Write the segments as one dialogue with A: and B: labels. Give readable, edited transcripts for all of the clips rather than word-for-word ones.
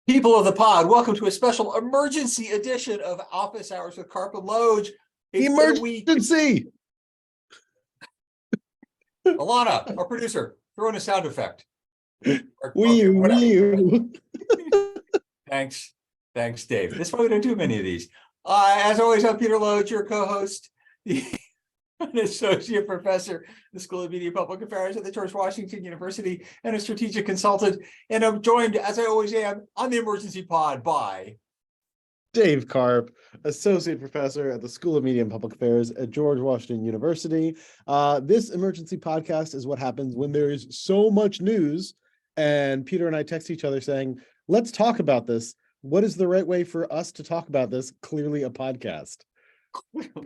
A: People of the pod, welcome to a special emergency edition of Office Hours with Carp and Loge. It's been a week.
B: Emergency!
A: Alana, our producer, throw in a sound effect.
B: Wee.
A: Thanks, Dave. This is why we don't do many of these. As always, I'm Peter Loge, your co-host, an associate professor in the School of Media and Public Affairs at the George Washington University and a strategic consultant. And I'm joined, as I always am, on the emergency pod by
B: Dave Karp, associate professor at the School of Media and Public Affairs at George Washington University. This emergency podcast is what happens when there is so much news and Peter and I text each other saying, let's talk about this. What is the right way for us to talk about this? Clearly a podcast.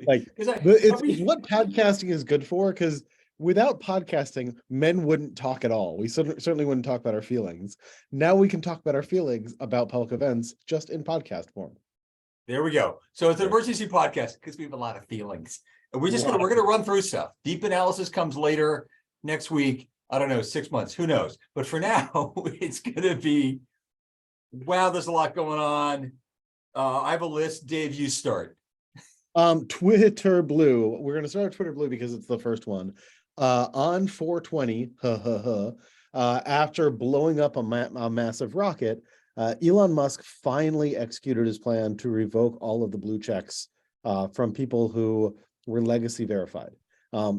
B: Like it's what podcasting is good for, because without podcasting, men wouldn't talk at all. We certainly wouldn't talk about our feelings. Now we can talk about our feelings about public events just in podcast form.
A: There we go. So it's an emergency podcast because we have a lot of feelings. And we're gonna run through stuff. Deep analysis comes later next week. I don't know, 6 months, who knows? But for now, it's gonna be, wow, there's a lot going on. I have a list. Dave, you start.
B: Twitter Blue. We're going to start with Twitter Blue because it's the first one. On 420, after blowing up a massive rocket, Elon Musk finally executed his plan to revoke all of the blue checks from people who were legacy verified.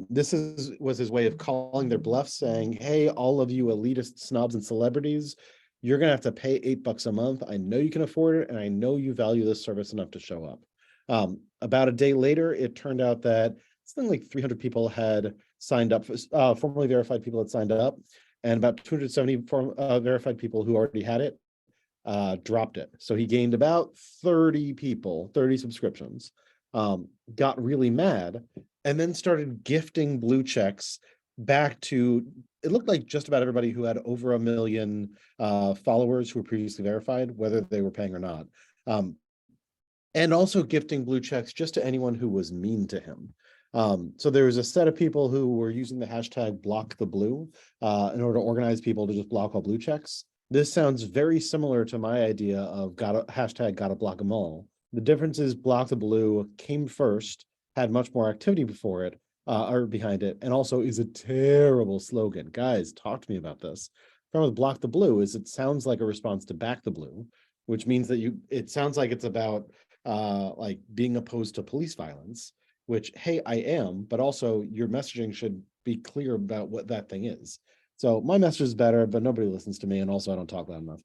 B: This was his way of calling their bluff, saying, hey, all of you elitist snobs and celebrities, you're going to have to pay $8 a month. I know you can afford it, and I know you value this service enough to show up. About a day later, it turned out that something like 300 people had signed up, formally verified people had signed up, and about 270 verified people who already had it dropped it. So he gained about 30 subscriptions, got really mad, and then started gifting blue checks back to, it looked like just about everybody who had over 1 million followers who were previously verified, whether they were paying or not. And also gifting blue checks just to anyone who was mean to him. So there was a set of people who were using the hashtag #BlockTheBlue in order to organize people to just block all blue checks. This sounds very similar to my idea of hashtag gotta block them all. The difference is #BlockTheBlue came first, had much more activity before it, or behind it, and also is a terrible slogan. Guys, talk to me about this. The problem with #BlockTheBlue is it sounds like a response to Back the Blue, which means that it sounds like it's about like being opposed to police violence, which, hey, I am, but also your messaging should be clear about what that thing is. So my message is better, but nobody listens to me, and also I don't talk loud enough.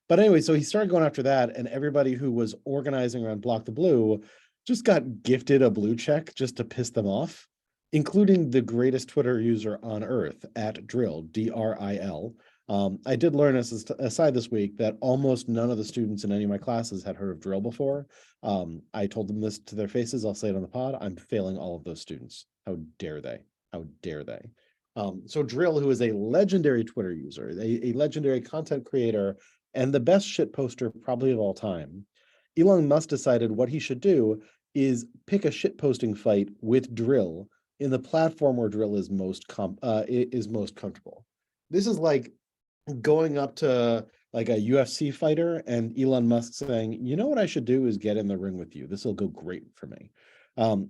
B: But anyway, so he started going after that, and everybody who was organizing around #BlockTheBlue just got gifted a blue check just to piss them off, including the greatest Twitter user on earth, @Drill, DRIL. I did learn as an aside this week that almost none of the students in any of my classes had heard of drill before. I told them this to their faces. I'll say it on the pod. I'm failing all of those students. How dare they? How dare they? So Drill, who is a legendary Twitter user, a legendary content creator, and the best shit poster probably of all time, Elon Musk decided what he should do is pick a shit posting fight with Drill in the platform where Drill is most comfortable. This is like going up to like a UFC fighter and Elon Musk saying, you know what I should do is get in the ring with you. This will go great for me.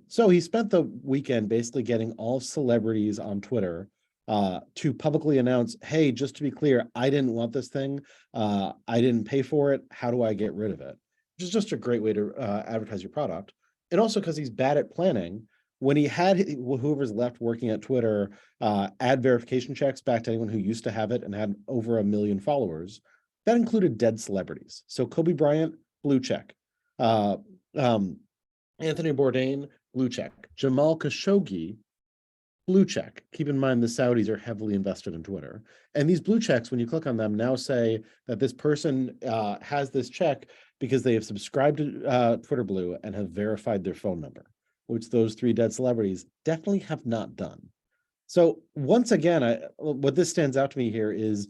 B: So he spent the weekend basically getting all celebrities on Twitter to publicly announce, hey, just to be clear, I didn't want this thing. I didn't pay for it. How do I get rid of it? Which is just a great way to advertise your product. And also because he's bad at planning, when he had whoever's left working at Twitter add verification checks back to anyone who used to have it and had over 1 million followers, that included dead celebrities. So Kobe Bryant, blue check. Anthony Bourdain, blue check. Jamal Khashoggi, blue check. Keep in mind the Saudis are heavily invested in Twitter. And these blue checks, when you click on them, now say that this person has this check because they have subscribed to Twitter Blue and have verified their phone number, which those 3 dead celebrities definitely have not done. So once again, what this stands out to me here is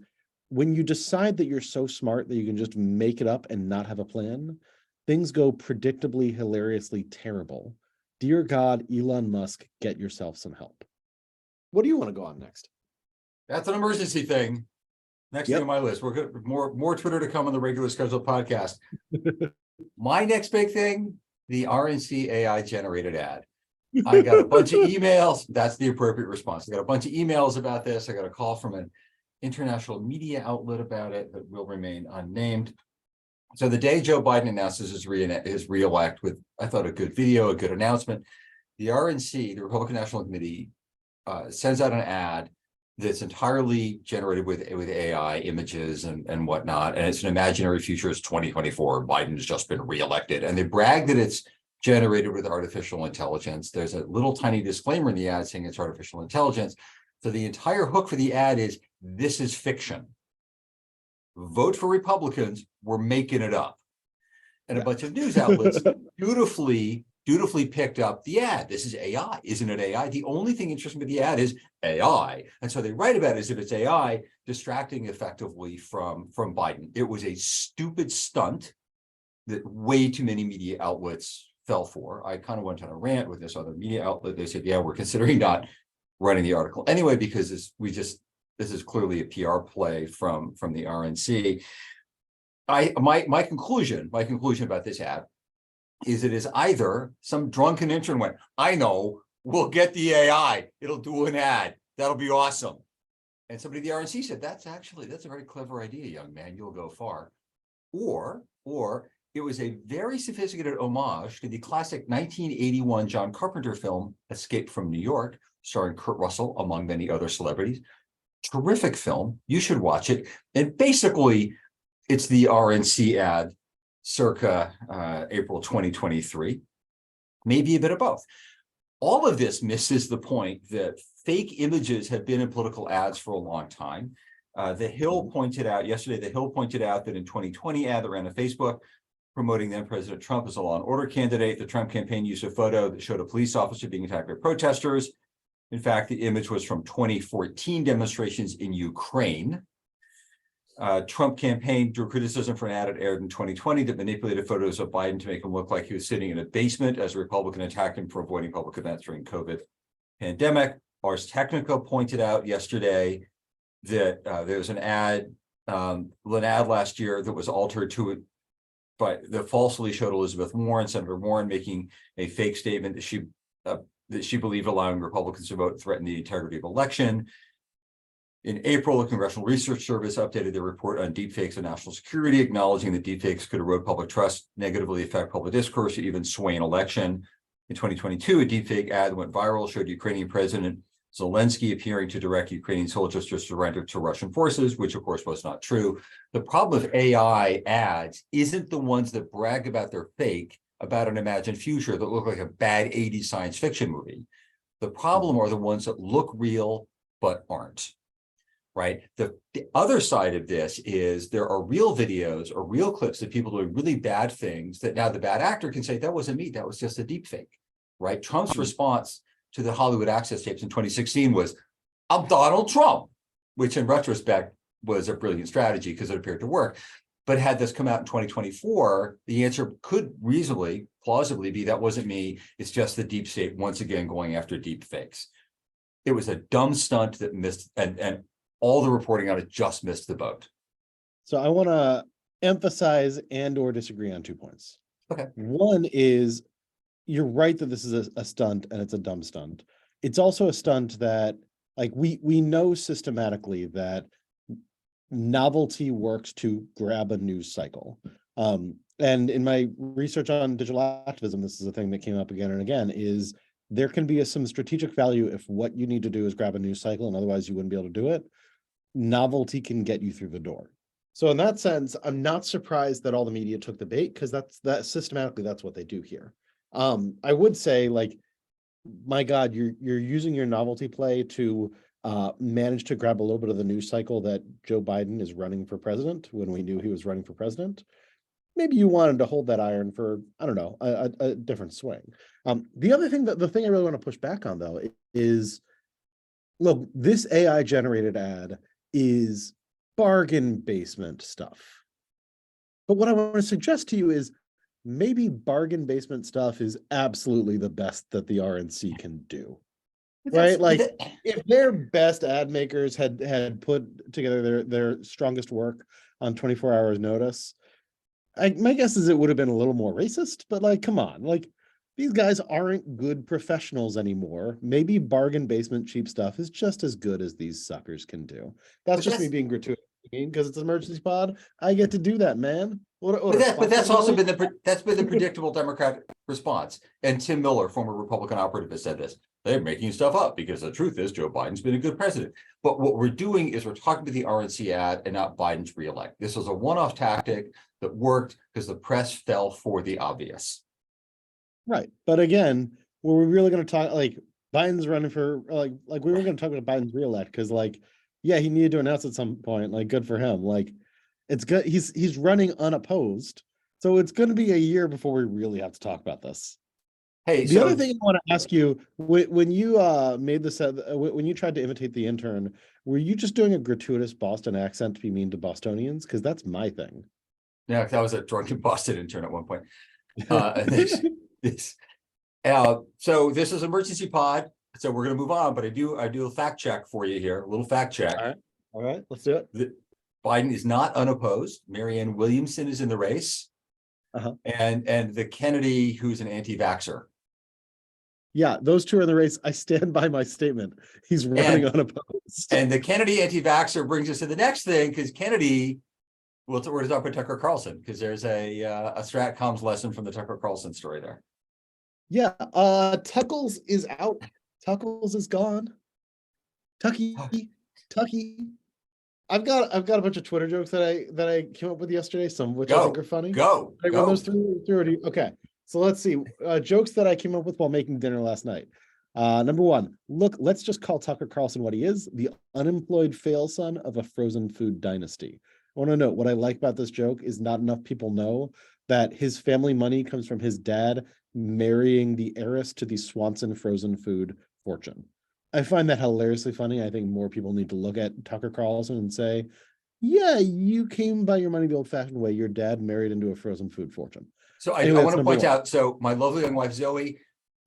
B: when you decide that you're so smart that you can just make it up and not have a plan, things go predictably, hilariously terrible. Dear God, Elon Musk, get yourself some help. What do you want to go on next?
A: That's an emergency thing. Next
B: Yep.
A: thing on my list. We're good. More Twitter to come on the regular scheduled podcast. My next big thing, the RNC AI generated ad. I got a bunch of emails. That's the appropriate response. I got a bunch of emails about this. I got a call from an international media outlet about it that will remain unnamed. So the day Joe Biden announces his re-elect with, I thought, a good video, a good announcement, the RNC, the Republican National Committee, sends out an ad that's entirely generated with AI images and whatnot. And it's an imaginary future. It's 2024. Biden's just been reelected. And they brag that it's generated with artificial intelligence. There's a little tiny disclaimer in the ad saying it's artificial intelligence. So the entire hook for the ad is, this is fiction. Vote for Republicans, we're making it up. And a bunch of news outlets dutifully picked up the ad. This is AI, isn't it AI? The only thing interesting with the ad is AI. And so they write about it as if it's AI, distracting effectively from Biden. It was a stupid stunt that way too many media outlets fell for. I kind of went on a rant with this other media outlet. They said, yeah, we're considering not running the article anyway, because this is clearly a PR play from the RNC. My conclusion about this ad is it is either some drunken intern went, I know, we'll get the AI, it'll do an ad, that'll be awesome. And somebody at the RNC said, that's a very clever idea, young man, you'll go far. Or it was a very sophisticated homage to the classic 1981 John Carpenter film, Escape from New York, starring Kurt Russell, among many other celebrities. Terrific film, you should watch it. And basically, it's the RNC ad circa April 2023, maybe a bit of both. All of this misses the point that fake images have been in political ads for a long time. The Hill pointed out yesterday, that in 2020 ad that ran on Facebook promoting then President Trump as a law and order candidate, the Trump campaign used a photo that showed a police officer being attacked by protesters. In fact, the image was from 2014 demonstrations in Ukraine. Trump campaign drew criticism for an ad it aired in 2020 that manipulated photos of Biden to make him look like he was sitting in a basement as a Republican attacked him for avoiding public events during COVID pandemic. Ars Technica pointed out yesterday that there was an ad last year that was altered to it, but that falsely showed Elizabeth Warren, Senator Warren, making a fake statement that she believed allowing Republicans to vote threatened the integrity of election. In April, the Congressional Research Service updated their report on deepfakes and national security, acknowledging that deepfakes could erode public trust, negatively affect public discourse, or even sway an election. In 2022, a deepfake ad went viral, showed Ukrainian President Zelensky appearing to direct Ukrainian soldiers to surrender to Russian forces, which of course was not true. The problem with AI ads isn't the ones that brag about their fake, about an imagined future that look like a bad 80s science fiction movie. The problem are the ones that look real but aren't. Right. The other side of this is there are real videos or real clips of people doing really bad things that now the bad actor can say, that wasn't me, that was just a deep fake. Right. Trump's response to the Hollywood Access tapes in 2016 was, I'm Donald Trump, which in retrospect was a brilliant strategy because it appeared to work. But had this come out in 2024, the answer could reasonably, plausibly be, that wasn't me, it's just the deep state once again going after deep fakes. It was a dumb stunt that missed, and all the reporting on it just missed the boat.
B: So I want to emphasize and or disagree on 2 points.
A: Okay.
B: One is, you're right that this is a stunt and it's a dumb stunt. It's also a stunt that, like, we know systematically that novelty works to grab a news cycle. And in my research on digital activism, this is a thing that came up again and again, is there can be some strategic value if what you need to do is grab a news cycle and otherwise you wouldn't be able to do it. Novelty can get you through the door. So in that sense, I'm not surprised that all the media took the bait, because that's systematically that's what they do here. I would say, like, my God, you're using your novelty play to manage to grab a little bit of the news cycle that Joe Biden is running for president when we knew he was running for president. Maybe you wanted to hold that iron for, I don't know, a different swing. The other thing, the thing I really want to push back on, though, is, look, this AI generated ad is bargain basement stuff. But what I want to suggest to you is maybe bargain basement stuff is absolutely the best that the RNC can do. right? Like if their best ad makers had put together their strongest work on 24 hours notice, my guess is it would have been a little more racist, but like, come on, like these guys aren't good professionals anymore. Maybe bargain basement cheap stuff is just as good as these suckers can do. That's just me being gratuitous because it's an emergency pod. I get to do that, man.
A: But that's also been the predictable Democratic response. And Tim Miller, former Republican operative, has said this. They're making stuff up because the truth is Joe Biden's been a good president. But what we're doing is we're talking to the RNC ad and not Biden's reelect. This was a one-off tactic that worked because the press fell for the obvious.
B: Right. But again, were we really going to talk like Biden's running for like we were going to talk about Biden's reelect because like, yeah, he needed to announce at some point, like good for him. Like it's good. He's running unopposed. So it's going to be a year before we really have to talk about this.
A: Hey,
B: the other thing I want to ask you, when you made this, when you tried to imitate the intern, were you just doing a gratuitous Boston accent to be mean to Bostonians? Because that's my thing.
A: Yeah, that was a drunken Boston intern at one point. So this is emergency pod. So we're going to move on, but I do a fact check for you here, a little fact check.
B: All right, let's do it.
A: Biden is not unopposed. Marianne Williamson is in the race, and the Kennedy, who's an anti-vaxxer.
B: Yeah, those two are in the race. I stand by my statement. He's running unopposed.
A: And the Kennedy anti-vaxxer brings us to the next thing, because Kennedy, we're to talk about Tucker Carlson, because there's a strat comms lesson from the Tucker Carlson story there.
B: Yeah, Tuckles is out. Tuckles is gone. Tucky. I've got a bunch of Twitter jokes that I came up with yesterday, some of which I think are funny.
A: Go.
B: I run those through. Okay, so let's see. Jokes that I came up with while making dinner last night. Number one, look, let's just call Tucker Carlson what he is, the unemployed fail son of a frozen food dynasty. I want to note what I like about this joke is not enough people know that his family money comes from his dad marrying the heiress to the Swanson frozen food fortune. I find that hilariously funny. I think more people need to look at Tucker Carlson and say, yeah, you came by your money the old-fashioned way. Your dad married into a frozen food fortune.
A: So I want to point out, so my lovely young wife, Zoe,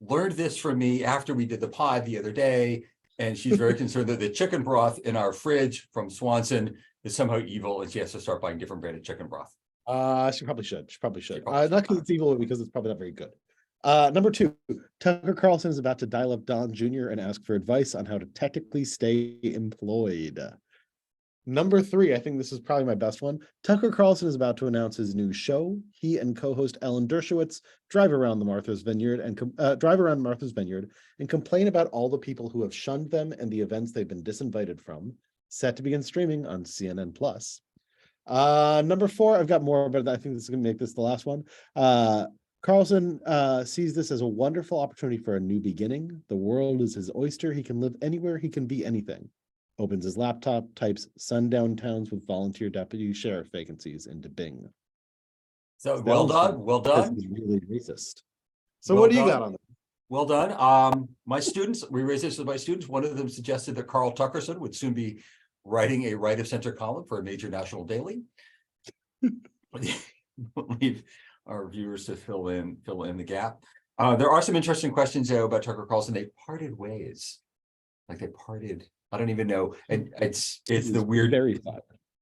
A: learned this from me after we did the pod the other day, and she's very concerned that the chicken broth in our fridge from Swanson is somehow evil, and she has to start buying different branded chicken broth.
B: She probably should. Not because it's evil, but because it's probably not very good. Number two, Tucker Carlson is about to dial up Don Jr. and ask for advice on how to technically stay employed. Number three, I think this is probably my best one. Tucker Carlson is about to announce his new show. He and co-host Ellen Dershowitz drive around Martha's Vineyard and complain about all the people who have shunned them and the events they've been disinvited from. Set to begin streaming on CNN Plus. Number four, I've got more, but I think this is going to make this the last one. Carlson sees this as a wonderful opportunity for a new beginning. The world is his oyster. He can live anywhere. He can be anything. Opens his laptop, types sundown towns with volunteer deputy sheriff vacancies into Bing.
A: So well done.
B: This is really racist. So what do you got on that?
A: Well done. My students, we raised this with my students. One of them suggested that Carl Tuckerson would soon be writing a right of center column for a major national daily. Leave our viewers to fill in the gap. There are some interesting questions though about Tucker Carlson. They parted ways. Like they parted, I don't even know. And it's the weird,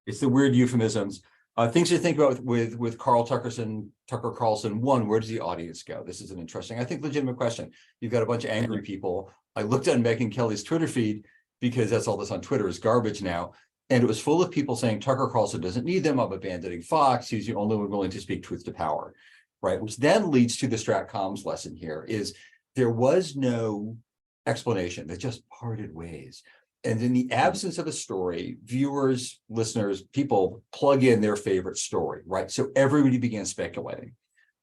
A: it's the weird euphemisms. Things to think about with Tucker Carlson. One, where does the audience go? This is an interesting, I think, legitimate question. You've got a bunch of angry people. I looked at Megyn Kelly's Twitter feed because that's all this on Twitter is garbage now. And it was full of people saying Tucker Carlson doesn't need them. I'm abandoning Fox. He's the only one willing to speak truth to power, right? Which then leads to the strat comms lesson here is there was no explanation. They just parted ways. And in the absence of a story, viewers, listeners, people plug in their favorite story, right? So everybody began speculating.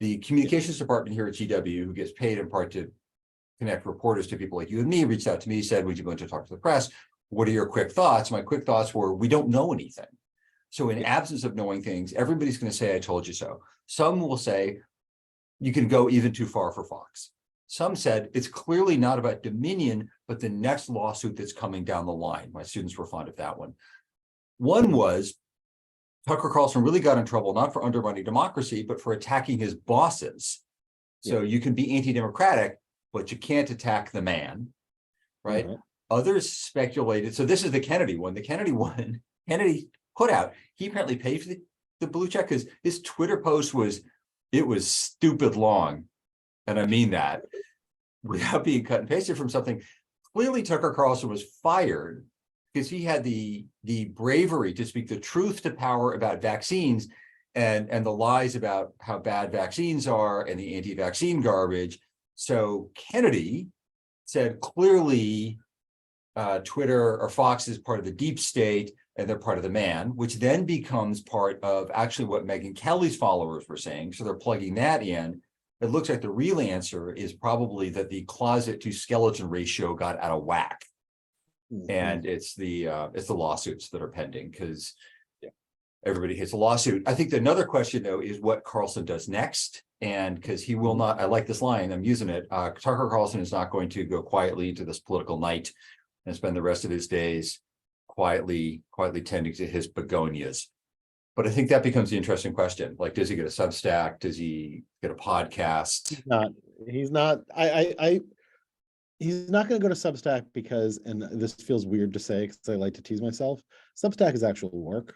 A: The communications department here at GW, who gets paid in part to connect reporters to people like you and me, reached out to me, said, would you go in to talk to the press? What are your quick thoughts? My quick thoughts were, we don't know anything. So in absence of knowing things, everybody's going to say, I told you so. Some will say, you can go even too far for Fox. Some said, it's clearly not about Dominion, but the next lawsuit that's coming down the line. My students were fond of that one. One was, Tucker Carlson really got in trouble, not for undermining democracy, but for attacking his bosses. So you can be anti-democratic, but you can't attack the man. right? Others speculated. So this is the Kennedy one. The Kennedy one, Kennedy put out, he apparently paid for the blue check because his Twitter post was stupid long. And I mean that without being cut and pasted from something. Clearly Tucker Carlson was fired because he had the bravery to speak the truth to power about vaccines and the lies about how bad vaccines are and the anti-vaccine garbage. So Kennedy said clearly Twitter or Fox is part of the deep state and they're part of the man, which then becomes part of actually what Megyn Kelly's followers were saying. So they're plugging that in. It looks like the real answer is probably that the closet to skeleton ratio got out of whack. And it's the lawsuits that are pending because everybody hits a lawsuit. I think another question though is what Carlson does next. And because he will not, I like this line, I'm using it. Tucker Carlson is not going to go quietly into this political night and spend the rest of his days quietly tending to his begonias. But I think that becomes the interesting question. Like, does he get a Substack? Does he get a podcast?
B: He's not going to go to Substack because, and this feels weird to say because I like to tease myself, Substack is actual work.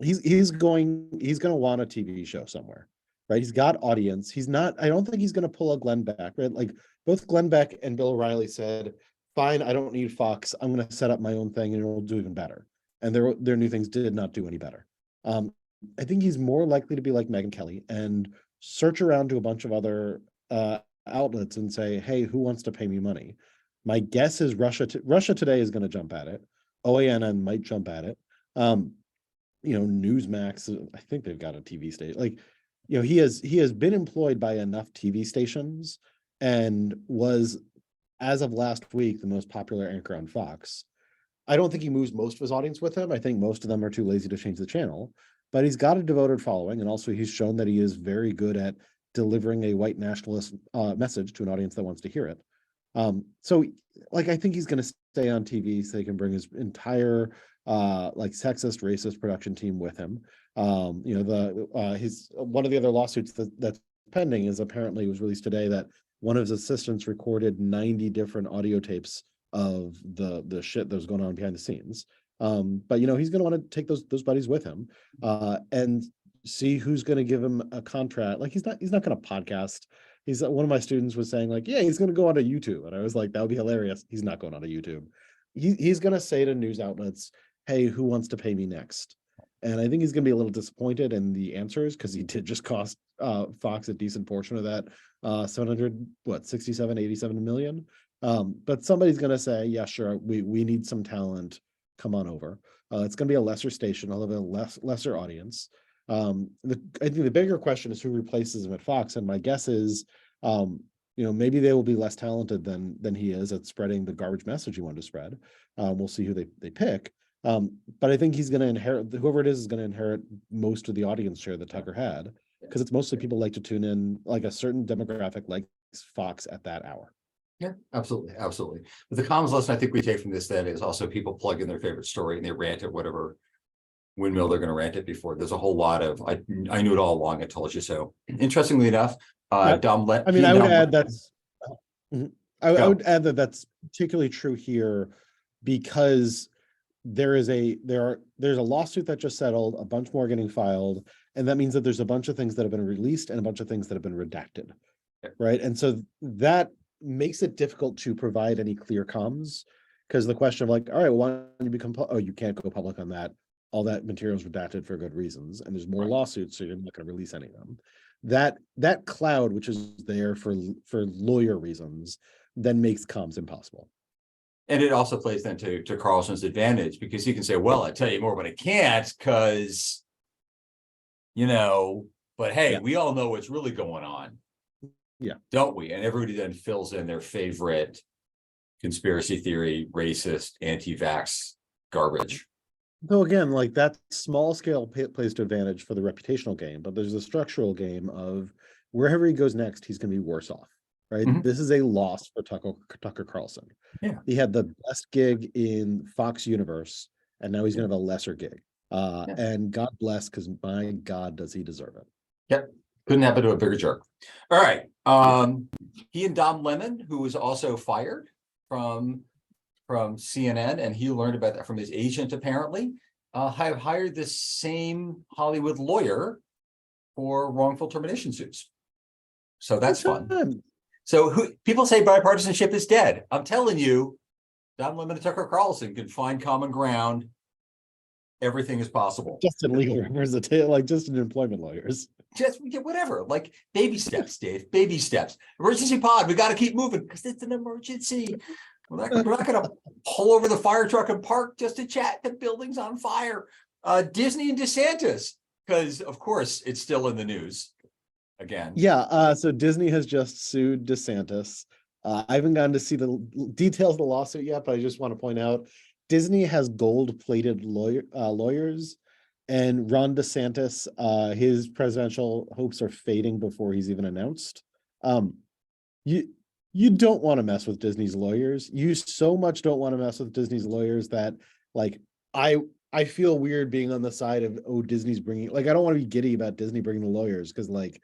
B: He's going to want a TV show somewhere, right? He's got audience. I don't think he's going to pull a Glenn Beck, right? Like both Glenn Beck and Bill O'Reilly said, fine, I don't need Fox. I'm going to set up my own thing and it'll do even better. And their new things did not do any better. I think he's more likely to be like Megyn Kelly and search around to a bunch of other outlets and say, hey, who wants to pay me money? My guess is Russia Today is going to jump at it. OANN might jump at it. Newsmax, I think they've got a TV station. Like, he has been employed by enough TV stations and was, as of last week, the most popular anchor on Fox. I don't think he moves most of his audience with him. I think most of them are too lazy to change the channel, but he's got a devoted following. And also he's shown that he is very good at delivering a white nationalist message to an audience that wants to hear it. So I think he's going to stay on TV so he can bring his entire sexist, racist production team with him. His one of the other lawsuits that's pending is apparently was released today that one of his assistants recorded 90 different audio tapes of the shit that was going on behind the scenes. But he's going to want to take those buddies with him and see who's going to give him a contract. Like he's not going to podcast. One of my students was saying like, yeah, he's going to go onto YouTube. And I was like, that would be hilarious. He's not going onto YouTube. He's going to say to news outlets, hey, who wants to pay me next? And I think he's going to be a little disappointed in the answers because he did just cost Fox a decent portion of that 87 million. But somebody's going to say, yeah, sure, we need some talent. Come on over. It's going to be a lesser station, although a lesser audience. I think the bigger question is who replaces him at Fox. And my guess is, maybe they will be less talented than he is at spreading the garbage message he wanted to spread. We'll see who they pick. But I think he's going to inherit, whoever it is going to inherit most of the audience share that Tucker had, because it's mostly people like to tune in, like a certain demographic likes Fox at that hour.
A: Yeah, absolutely. But the comms lesson I think we take from this then is also people plug in their favorite story and they rant at whatever windmill they're going to rant it before. There's a whole lot of, I knew it all along, I told you so. Interestingly enough, Dom Let.
B: I mean, I would add that's, I would add that that's particularly true here because there's a lawsuit that just settled, a bunch more getting filed, and that means that there's a bunch of things that have been released and a bunch of things that have been redacted, right? And so that makes it difficult to provide any clear comms because the question of like, all right, well, why don't you become, you can't go public on that. All that material is redacted for good reasons, and there's more lawsuits, so you're not going to release any of them. That cloud, which is there for lawyer reasons, then makes comms impossible.
A: And it also plays then to Carlson's advantage because he can say, well, I tell you more, but I can't because, but hey, we all know what's really going on.
B: Yeah.
A: Don't we? And everybody then fills in their favorite conspiracy theory, racist, anti-vax garbage.
B: Though again, like that small scale plays to advantage for the reputational game, but there's a structural game of wherever he goes next, he's going to be worse off, right? Mm-hmm. This is a loss for Tucker Carlson.
A: Yeah.
B: He had the best gig in Fox universe, and now he's going to have a lesser gig. And God bless, because my God, does he deserve it?
A: Yep. Couldn't happen to a bigger jerk. All right. He and Dom Lemon, who was also fired, from CNN, and he learned about that from his agent, apparently, have hired this same Hollywood lawyer for wrongful termination suits. So that's fun. So people say bipartisanship is dead. I'm telling you, Don Lemon and Tucker Carlson can find common ground. Everything is possible.
B: Just in legal representation, like just in employment lawyers.
A: Just whatever, like baby steps, Dave, baby steps. Emergency pod, we got to keep moving because it's an emergency. We're not going to pull over the fire truck and park just to chat. The building's on fire. Disney and DeSantis, because of course it's still in the news again.
B: Yeah, so Disney has just sued DeSantis. I haven't gotten to see the details of the lawsuit yet, but I just want to point out Disney has gold-plated lawyers, and Ron DeSantis, his presidential hopes are fading before he's even announced. You don't want to mess with Disney's lawyers. You so much don't want to mess with Disney's lawyers that, like, I feel weird being on the side of, oh, Disney's bringing, like, I don't want to be giddy about Disney bringing the lawyers because, like,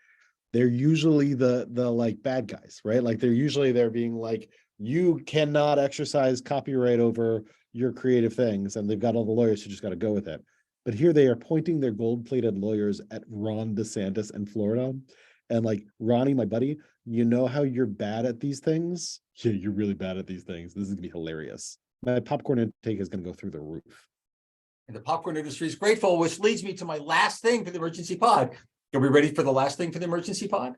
B: they're usually the like bad guys, right? Like they're being like, you cannot exercise copyright over your creative things, and they've got all the lawyers who just got to go with it. But here they are pointing their gold-plated lawyers at Ron DeSantis in Florida, and like, Ronnie, my buddy, you know how you're bad at these things? Yeah, you're really bad at these things. This is gonna be hilarious. My popcorn intake is gonna go through the roof.
A: And the popcorn industry is grateful, which leads me to my last thing for the emergency pod. Are we ready for the last thing for the emergency pod?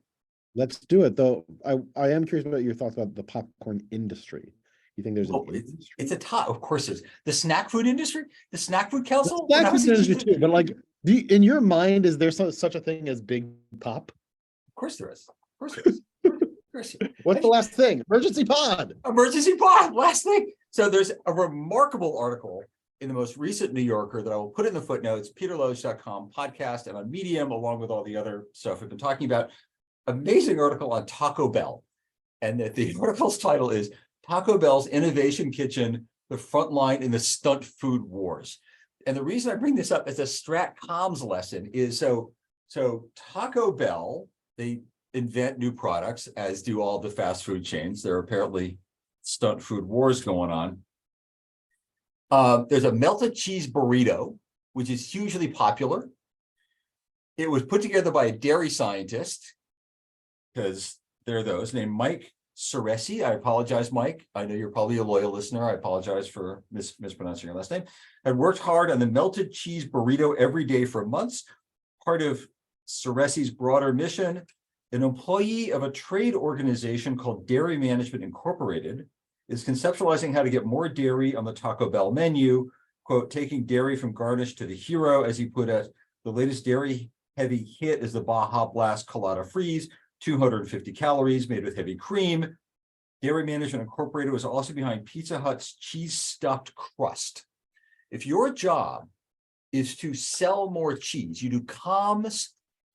B: Let's do it, though. I am curious about your thoughts about the popcorn industry. You think there's an industry?
A: It's a top, of course there's the snack food industry, the snack food council.
B: The snack food industry too, but like, in your mind, is there such a thing as big pop?
A: Of course there is. Of course there is.
B: What's the last thing? Emergency pod.
A: Emergency pod. Last thing. So there's a remarkable article in the most recent New Yorker that I will put in the footnotes, peterloge.com podcast, and on Medium, along with all the other stuff we've been talking about. Amazing article on Taco Bell. And that the article's title is Taco Bell's Innovation Kitchen, the front line in the stunt food wars. And the reason I bring this up as a strat comms lesson is so Taco Bell, they invent new products, as do all the fast food chains. There are apparently stunt food wars going on. There's a melted cheese burrito, which is hugely popular. It was put together by a dairy scientist, because there are those, named Mike Ceresi. I apologize, Mike. I know you're probably a loyal listener. I apologize for mispronouncing your last name. Had worked hard on the melted cheese burrito every day for months. Part of Ceresi's broader mission, an employee of a trade organization called Dairy Management Incorporated is conceptualizing how to get more dairy on the Taco Bell menu, quote, taking dairy from garnish to the hero, as he put it. The latest dairy-heavy hit is the Baja Blast Colada Freeze, 250 calories, made with heavy cream. Dairy Management Incorporated was also behind Pizza Hut's cheese-stuffed crust. If your job is to sell more cheese, you do comms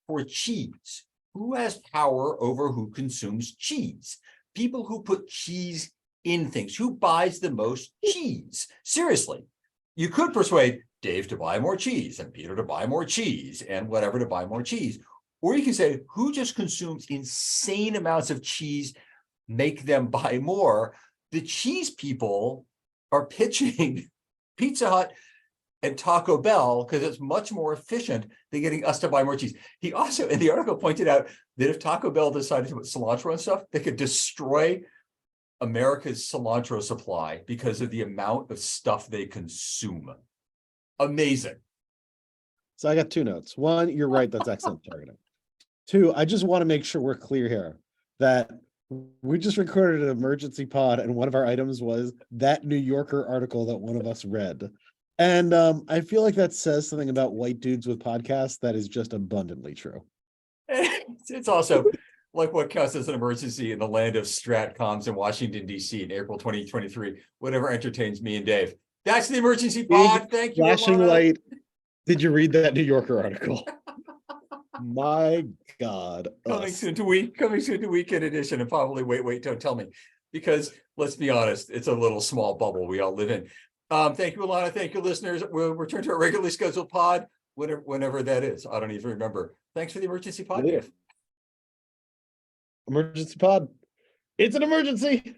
A: for cheese. Who has power over who consumes cheese? People who put cheese in things. Who buys the most cheese? Seriously, you could persuade Dave to buy more cheese and Peter to buy more cheese and whatever to buy more cheese. Or you can say, who just consumes insane amounts of cheese, make them buy more? The cheese people are pitching Pizza Hut and Taco Bell because it's much more efficient than getting us to buy more cheese. He also, in the article, pointed out that if Taco Bell decided to put cilantro and stuff, they could destroy America's cilantro supply because of the amount of stuff they consume. Amazing.
B: So I got two notes. One, you're right, that's excellent targeting. Two, I just want to make sure we're clear here that we just recorded an emergency pod, and one of our items was that New Yorker article that one of us read. And I feel like that says something about white dudes with podcasts that is just abundantly true.
A: It's also like what counts as an emergency in the land of stratcoms in Washington, D.C. in April 2023, whatever entertains me and Dave. That's the emergency pod. Thank you.
B: Flashing light. Did you read that New Yorker article? My God.
A: Coming soon to weekend edition, and probably wait, don't tell me. Because let's be honest, it's a little small bubble we all live in. Thank you, Alana. Thank you, listeners. We'll return to our regularly scheduled pod whenever that is. I don't even remember. Thanks for the emergency pod.
B: Emergency pod. It's an emergency.